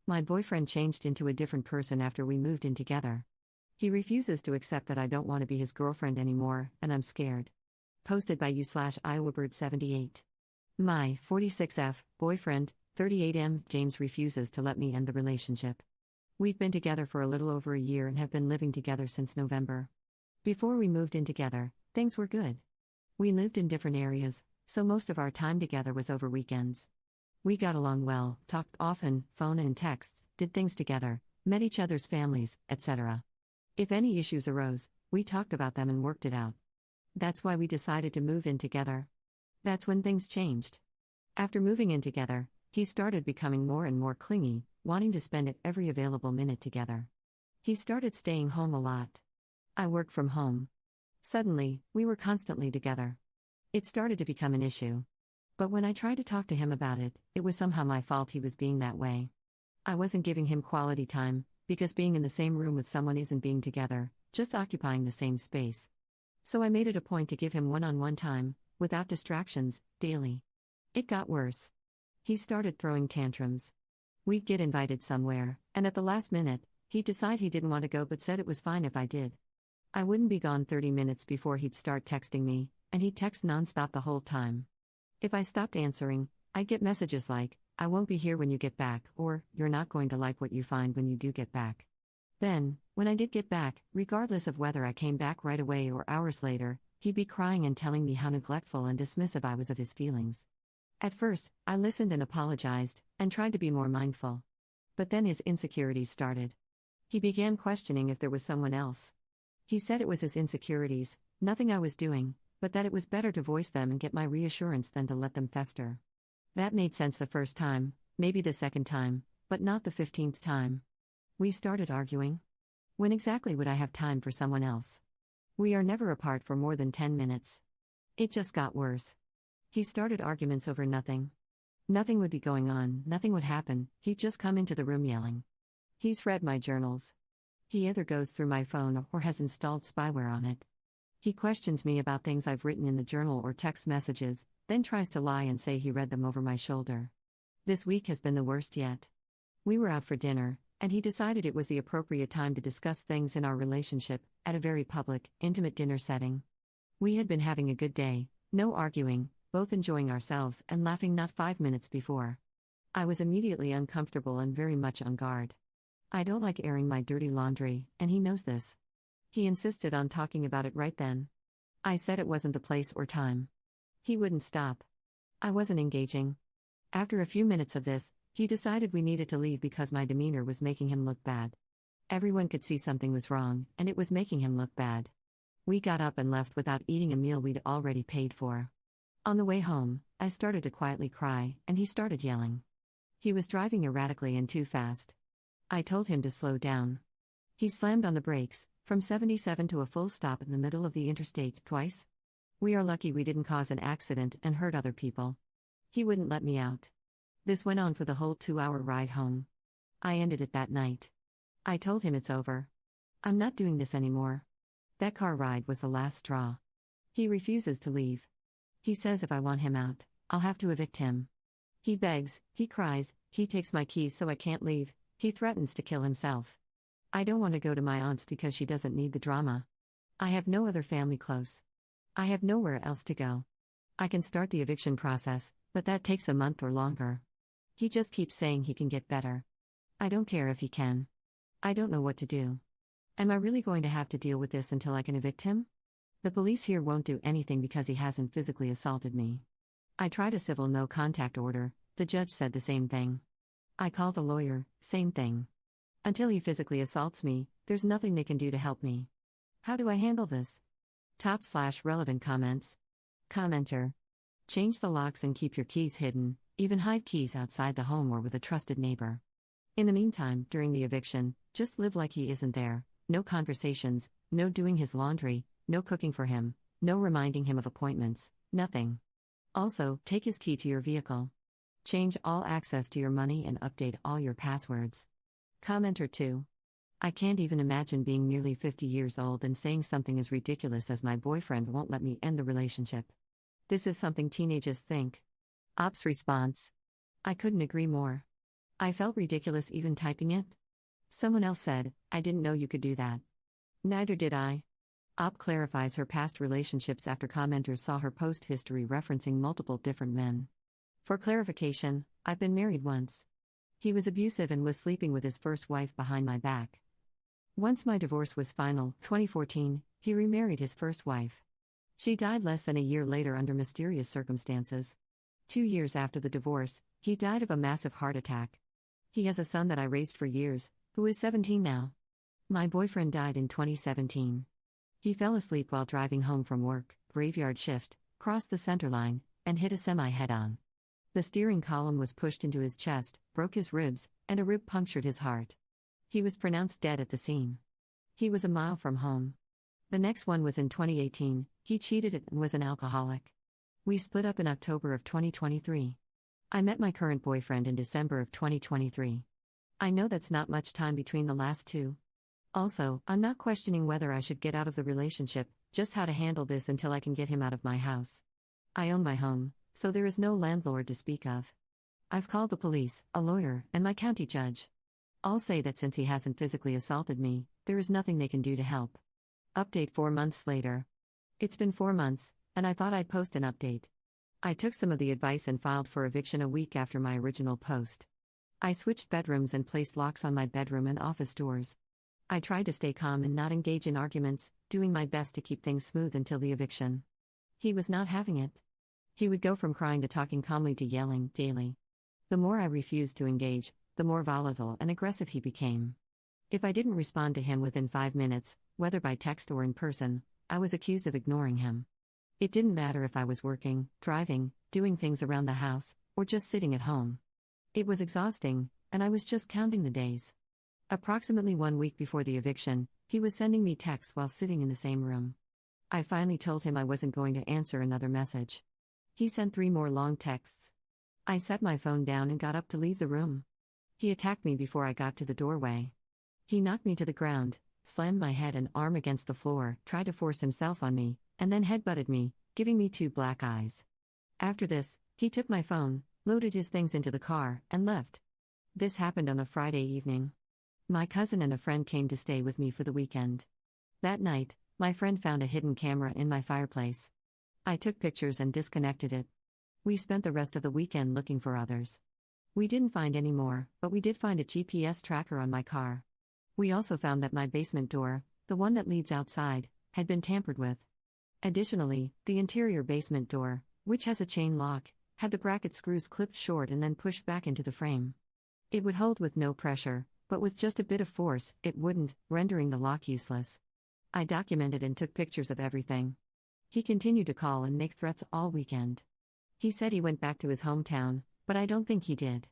My boyfriend changed into a different person after we moved in together. He refuses to accept that I don't want to be his girlfriend anymore, and I'm scared. Posted by you/Iowabird78. My 46F boyfriend, 38M James refuses to let me end the relationship. We've been together for a little over a year and have been living together since November. Before we moved in together, things were good. We lived in different areas, so most of our time together was over weekends. We got along well, talked often, phone and text, did things together, met each other's families, etc. If any issues arose, we talked about them and worked it out. That's why we decided to move in together. That's when things changed. After moving in together, he started becoming more and more clingy, wanting to spend every available minute together. He started staying home a lot. I work from home. Suddenly, we were constantly together. It started to become an issue. But when I tried to talk to him about it, it was somehow my fault he was being that way. I wasn't giving him quality time, because being in the same room with someone isn't being together, just occupying the same space. So I made it a point to give him one-on-one time, without distractions, daily. It got worse. He started throwing tantrums. We'd get invited somewhere, and at the last minute, he'd decide he didn't want to go but said it was fine if I did. I wouldn't be gone 30 minutes before he'd start texting me, and he'd text nonstop the whole time. If I stopped answering, I'd get messages like, "I won't be here when you get back," or, "You're not going to like what you find when you do get back." Then, when I did get back, regardless of whether I came back right away or hours later, he'd be crying and telling me how neglectful and dismissive I was of his feelings. At first, I listened and apologized, and tried to be more mindful. But then his insecurities started. He began questioning if there was someone else. He said it was his insecurities, nothing I was doing, but that it was better to voice them and get my reassurance than to let them fester. That made sense the first time, maybe the second time, but not the 15th time. We started arguing. When exactly would I have time for someone else? We are never apart for more than 10 minutes. It just got worse. He started arguments over nothing. Nothing would be going on, nothing would happen, he'd just come into the room yelling. He's read my journals. He either goes through my phone or has installed spyware on it. He questions me about things I've written in the journal or text messages, then tries to lie and say he read them over my shoulder. This week has been the worst yet. We were out for dinner, and he decided it was the appropriate time to discuss things in our relationship, at a very public, intimate dinner setting. We had been having a good day, no arguing, both enjoying ourselves and laughing not 5 minutes before. I was immediately uncomfortable and very much on guard. I don't like airing my dirty laundry, and he knows this. He insisted on talking about it right then. I said it wasn't the place or time. He wouldn't stop. I wasn't engaging. After a few minutes of this, he decided we needed to leave because my demeanor was making him look bad. Everyone could see something was wrong, and it was making him look bad. We got up and left without eating a meal we'd already paid for. On the way home, I started to quietly cry, and he started yelling. He was driving erratically and too fast. I told him to slow down. He slammed on the brakes, from 77 to a full stop in the middle of the interstate, twice. We are lucky we didn't cause an accident and hurt other people. He wouldn't let me out. This went on for the whole 2-hour ride home. I ended it that night. I told him it's over. I'm not doing this anymore. That car ride was the last straw. He refuses to leave. He says if I want him out, I'll have to evict him. He begs, he cries, he takes my keys so I can't leave, he threatens to kill himself. I don't want to go to my aunt's because she doesn't need the drama. I have no other family close. I have nowhere else to go. I can start the eviction process, but that takes a month or longer. He just keeps saying he can get better. I don't care if he can. I don't know what to do. Am I really going to have to deal with this until I can evict him? The police here won't do anything because he hasn't physically assaulted me. I tried a civil no-contact order, the judge said the same thing. I called the lawyer, same thing. Until he physically assaults me, there's nothing they can do to help me. How do I handle this? /relevant comments. Commenter. Change the locks and keep your keys hidden, even hide keys outside the home or with a trusted neighbor. In the meantime, during the eviction, just live like he isn't there, no conversations, no doing his laundry, no cooking for him, no reminding him of appointments, nothing. Also, take his key to your vehicle. Change all access to your money and update all your passwords. Commenter 2. I can't even imagine being nearly 50 years old and saying something as ridiculous as my boyfriend won't let me end the relationship. This is something teenagers think. Ops response. I couldn't agree more. I felt ridiculous even typing it. Someone else said, I didn't know you could do that. Neither did I. Op clarifies her past relationships after commenters saw her post history referencing multiple different men. For clarification, I've been married once. He was abusive and was sleeping with his first wife behind my back. Once my divorce was final, 2014, he remarried his first wife. She died less than a year later under mysterious circumstances. 2 years after the divorce, he died of a massive heart attack. He has a son that I raised for years, who is 17 now. My boyfriend died in 2017. He fell asleep while driving home from work, graveyard shift, crossed the center line, and hit a semi head-on. The steering column was pushed into his chest, broke his ribs, and a rib punctured his heart. He was pronounced dead at the scene. He was a mile from home. The next one was in 2018, he cheated and was an alcoholic. We split up in October of 2023. I met my current boyfriend in December of 2023. I know that's not much time between the last two. Also, I'm not questioning whether I should get out of the relationship, just how to handle this until I can get him out of my house. I own my home, so there is no landlord to speak of. I've called the police, a lawyer, and my county judge. I'll say that since he hasn't physically assaulted me, there is nothing they can do to help. Update 4 months later. It's been 4 months, and I thought I'd post an update. I took some of the advice and filed for eviction a week after my original post. I switched bedrooms and placed locks on my bedroom and office doors. I tried to stay calm and not engage in arguments, doing my best to keep things smooth until the eviction. He was not having it. He would go from crying to talking calmly to yelling, daily. The more I refused to engage, the more volatile and aggressive he became. If I didn't respond to him within 5 minutes, whether by text or in person, I was accused of ignoring him. It didn't matter if I was working, driving, doing things around the house, or just sitting at home. It was exhausting, and I was just counting the days. Approximately 1 week before the eviction, he was sending me texts while sitting in the same room. I finally told him I wasn't going to answer another message. He sent 3 more long texts. I set my phone down and got up to leave the room. He attacked me before I got to the doorway. He knocked me to the ground, slammed my head and arm against the floor, tried to force himself on me, and then headbutted me, giving me 2 black eyes. After this, he took my phone, loaded his things into the car, and left. This happened on a Friday evening. My cousin and a friend came to stay with me for the weekend. That night, my friend found a hidden camera in my fireplace. I took pictures and disconnected it. We spent the rest of the weekend looking for others. We didn't find any more, but we did find a GPS tracker on my car. We also found that my basement door, the one that leads outside, had been tampered with. Additionally, the interior basement door, which has a chain lock, had the bracket screws clipped short and then pushed back into the frame. It would hold with no pressure, but with just a bit of force, it wouldn't, rendering the lock useless. I documented and took pictures of everything. He continued to call and make threats all weekend. He said he went back to his hometown, but I don't think he did.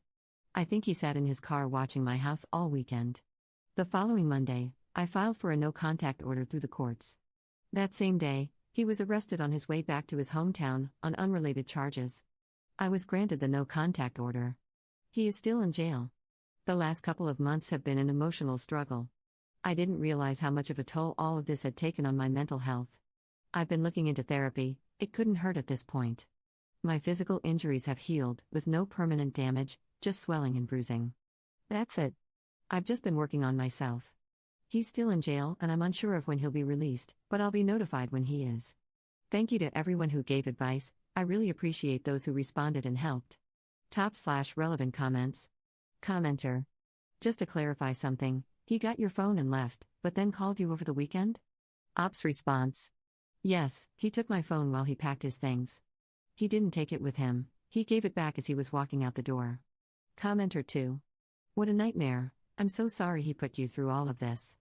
I think he sat in his car watching my house all weekend. The following Monday, I filed for a no-contact order through the courts. That same day, he was arrested on his way back to his hometown, on unrelated charges. I was granted the no-contact order. He is still in jail. The last couple of months have been an emotional struggle. I didn't realize how much of a toll all of this had taken on my mental health. I've been looking into therapy, it couldn't hurt at this point. My physical injuries have healed, with no permanent damage, just swelling and bruising. That's it. I've just been working on myself. He's still in jail and I'm unsure of when he'll be released, but I'll be notified when he is. Thank you to everyone who gave advice, I really appreciate those who responded and helped. Top/relevant comments. Commenter. Just to clarify something, he got your phone and left, but then called you over the weekend? Op's response. Yes, he took my phone while he packed his things. He didn't take it with him, he gave it back as he was walking out the door. Commenter 2. What a nightmare, I'm so sorry he put you through all of this.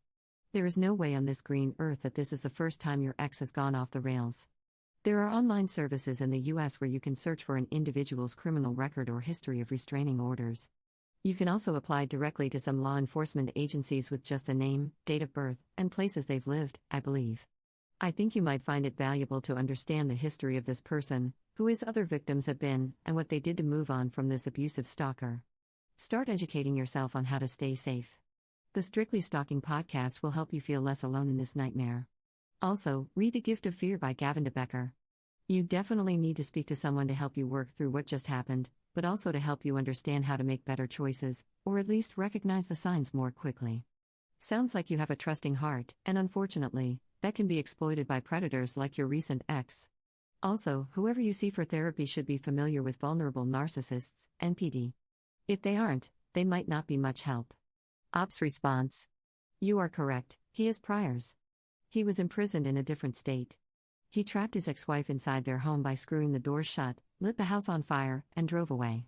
There is no way on this green earth that this is the first time your ex has gone off the rails. There are online services in the US where you can search for an individual's criminal record or history of restraining orders. You can also apply directly to some law enforcement agencies with just a name, date of birth, and places they've lived, I believe. I think you might find it valuable to understand the history of this person, who his other victims have been, and what they did to move on from this abusive stalker. Start educating yourself on how to stay safe. The Strictly Stalking podcast will help you feel less alone in this nightmare. Also, read The Gift of Fear by Gavin de Becker. You definitely need to speak to someone to help you work through what just happened, but also to help you understand how to make better choices, or at least recognize the signs more quickly. Sounds like you have a trusting heart, and unfortunately, that can be exploited by predators like your recent ex. Also, whoever you see for therapy should be familiar with vulnerable narcissists, NPD. If they aren't, they might not be much help. Ops response. You are correct, he has priors. He was imprisoned in a different state. He trapped his ex-wife inside their home by screwing the doors shut, lit the house on fire, and drove away.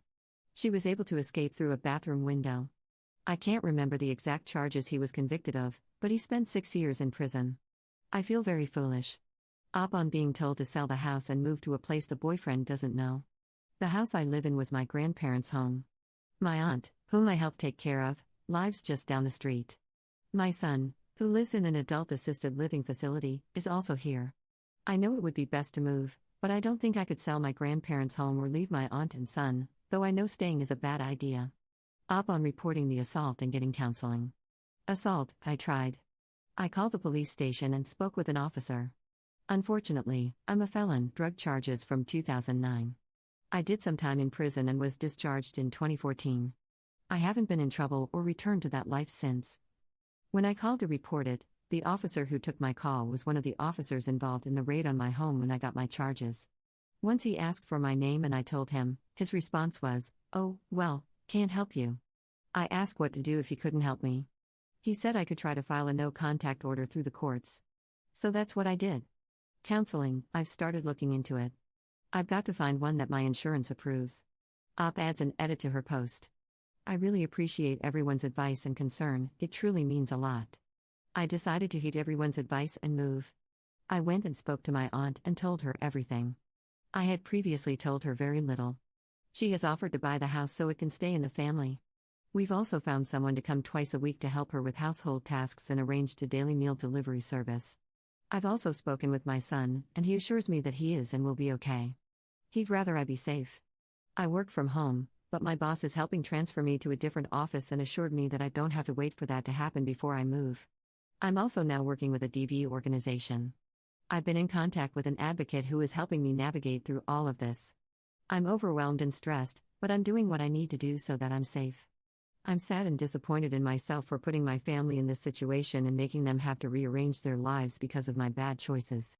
She was able to escape through a bathroom window. I can't remember the exact charges he was convicted of, but he spent 6 years in prison. I feel very foolish. Upon being told to sell the house and move to a place the boyfriend doesn't know. The house I live in was my grandparents' home. My aunt, whom I helped take care of, lives just down the street. My son, who lives in an adult assisted living facility, is also here. I know it would be best to move, but I don't think I could sell my grandparents' home or leave my aunt and son, though I know staying is a bad idea. Upon reporting the assault and getting counseling. Assault, I tried. I called the police station and spoke with an officer. Unfortunately, I'm a felon, drug charges from 2009. I did some time in prison and was discharged in 2014. I haven't been in trouble or returned to that life since. When I called to report it, the officer who took my call was one of the officers involved in the raid on my home when I got my charges. Once he asked for my name and I told him, his response was, "Oh, well, can't help you." I asked what to do if he couldn't help me. He said I could try to file a no-contact order through the courts. So that's what I did. Counseling, I've started looking into it. I've got to find one that my insurance approves. Op adds an edit to her post. I really appreciate everyone's advice and concern, it truly means a lot. I decided to heed everyone's advice and move. I went and spoke to my aunt and told her everything. I had previously told her very little. She has offered to buy the house so it can stay in the family. We've also found someone to come twice a week to help her with household tasks and arranged a daily meal delivery service. I've also spoken with my son, and he assures me that he is and will be okay. He'd rather I be safe. I work from home, but my boss is helping transfer me to a different office and assured me that I don't have to wait for that to happen before I move. I'm also now working with a DV organization. I've been in contact with an advocate who is helping me navigate through all of this. I'm overwhelmed and stressed, but I'm doing what I need to do so that I'm safe. I'm sad and disappointed in myself for putting my family in this situation and making them have to rearrange their lives because of my bad choices.